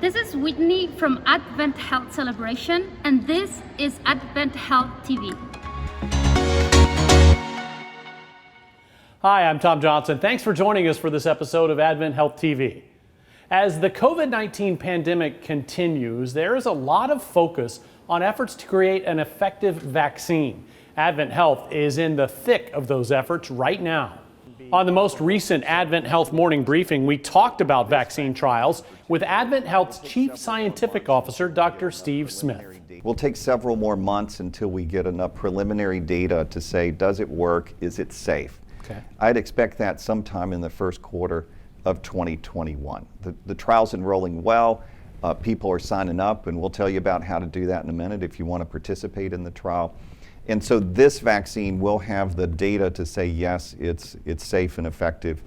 This is Whitney from AdventHealth Celebration, and this is AdventHealth TV. Hi, I'm Tom Johnson. Thanks for joining us for this episode of AdventHealth TV. As the COVID-19 pandemic continues, there is a lot of focus on efforts to create an effective vaccine. AdventHealth is in the thick of those efforts right now. On the most recent AdventHealth morning briefing, we talked about vaccine trials with AdventHealth's Chief Scientific Officer, Dr. Steve Smith. We'll take several more months until we get enough preliminary data to say, does it work? Is it safe? Okay. I'd expect that sometime in the first quarter of 2021. The trial's enrolling well. People are signing up, and we'll tell you about how to do that in a minute if you want to participate in the trial. And so this vaccine will have the data to say, yes, it's safe and effective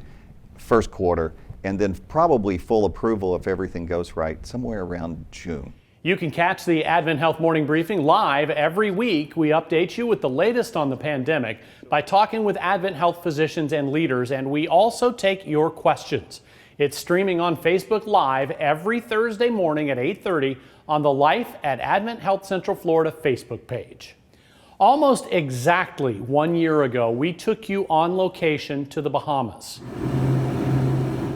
first quarter, and then probably full approval if everything goes right somewhere around June. You can catch the AdventHealth morning briefing live every week. We update you with the latest on the pandemic by talking with AdventHealth physicians and leaders, and we also take your questions. It's streaming on Facebook Live every Thursday morning at 8:30 on the Life at AdventHealth Central Florida Facebook page. Almost exactly 1 year ago, we took you on location to the Bahamas.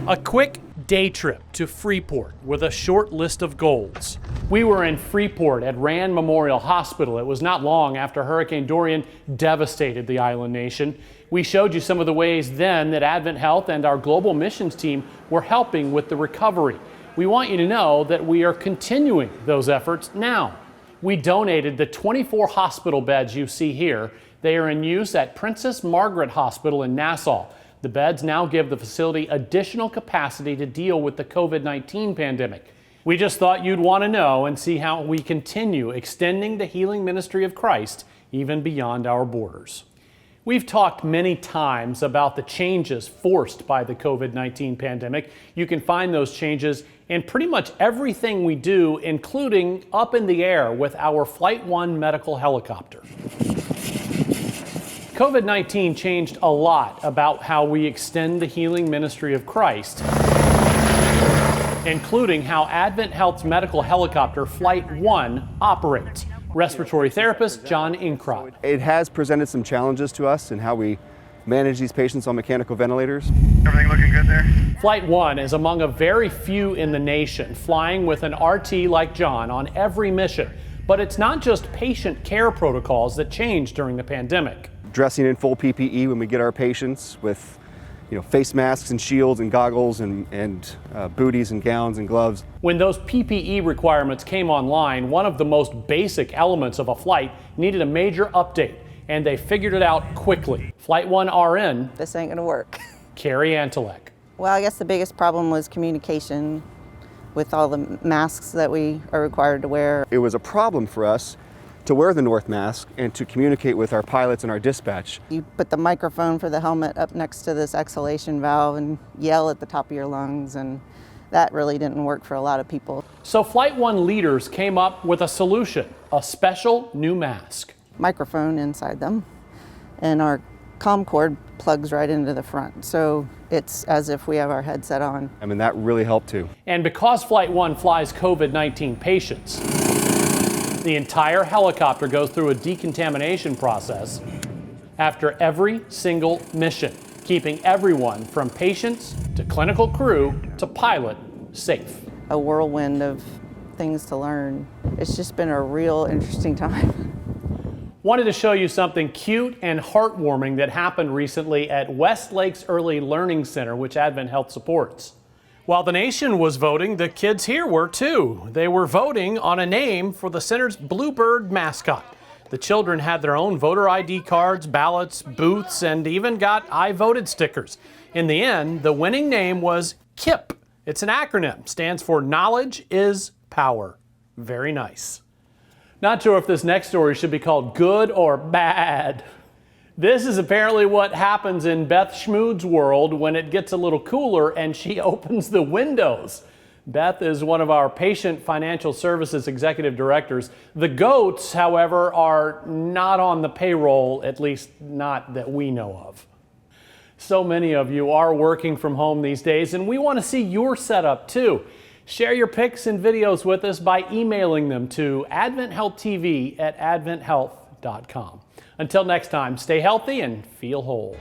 A quick day trip to Freeport with a short list of goals. We were in Freeport at Rand Memorial Hospital. It was not long after Hurricane Dorian devastated the island nation. We showed you some of the ways then that AdventHealth and our global missions team were helping with the recovery. We want you to know that we are continuing those efforts now. We donated the 24 hospital beds you see here. They are in use at Princess Margaret Hospital in Nassau. The beds now give the facility additional capacity to deal with the COVID-19 pandemic. We just thought you'd want to know and see how we continue extending the healing ministry of Christ even beyond our borders. We've talked many times about the changes forced by the COVID-19 pandemic. You can find those changes in pretty much everything we do, including up in the air with our Flight 1 medical helicopter. COVID-19 changed a lot about how we extend the healing ministry of Christ, including how AdventHealth's medical helicopter Flight 1 operates. Respiratory therapist John Inkrot. It has presented some challenges to us in how we manage these patients on mechanical ventilators. Everything looking good there? Flight 1 is among a very few in the nation flying with an RT like John on every mission. But it's not just patient care protocols that changed during the pandemic. Dressing in full PPE when we get our patients with face masks and shields and goggles and booties and gowns and gloves. When those PPE requirements came online, one of the most basic elements of a flight needed a major update, and they figured it out quickly. Flight 1 RN, This ain't gonna work. Carrie Antelek. Well, I guess the biggest problem was communication with all the masks that we are required to wear. It was a problem for us to wear the North mask and to communicate with our pilots and our dispatch. You put the microphone for the helmet up next to this exhalation valve and yell at the top of your lungs, and that really didn't work for a lot of people. So Flight 1 leaders came up with a solution, a special new mask. Microphone inside them, and our comm cord plugs right into the front. So it's as if we have our headset on. I mean, that really helped too. And because Flight 1 flies COVID-19 patients, the entire helicopter goes through a decontamination process after every single mission, keeping everyone from patients to clinical crew to pilot safe. A whirlwind of things to learn. It's just been a real interesting time. Wanted to show you something cute and heartwarming that happened recently at West Lakes Early Learning Center, which AdventHealth supports. While the nation was voting, the kids here were too. They were voting on a name for the center's Bluebird mascot. The children had their own voter ID cards, ballots, booths, and even got I voted stickers. In the end, the winning name was KIP. It's an acronym, stands for Knowledge is Power. Very nice. Not sure if this next story should be called good or bad. This is apparently what happens in Beth Schmood's world when it gets a little cooler and she opens the windows. Beth is one of our patient financial services executive directors. The goats, however, are not on the payroll, at least not that we know of. So many of you are working from home these days, and we want to see your setup too. Share your pics and videos with us by emailing them to AdventHealth TV at AdventHealth.com. Until next time, stay healthy and feel whole.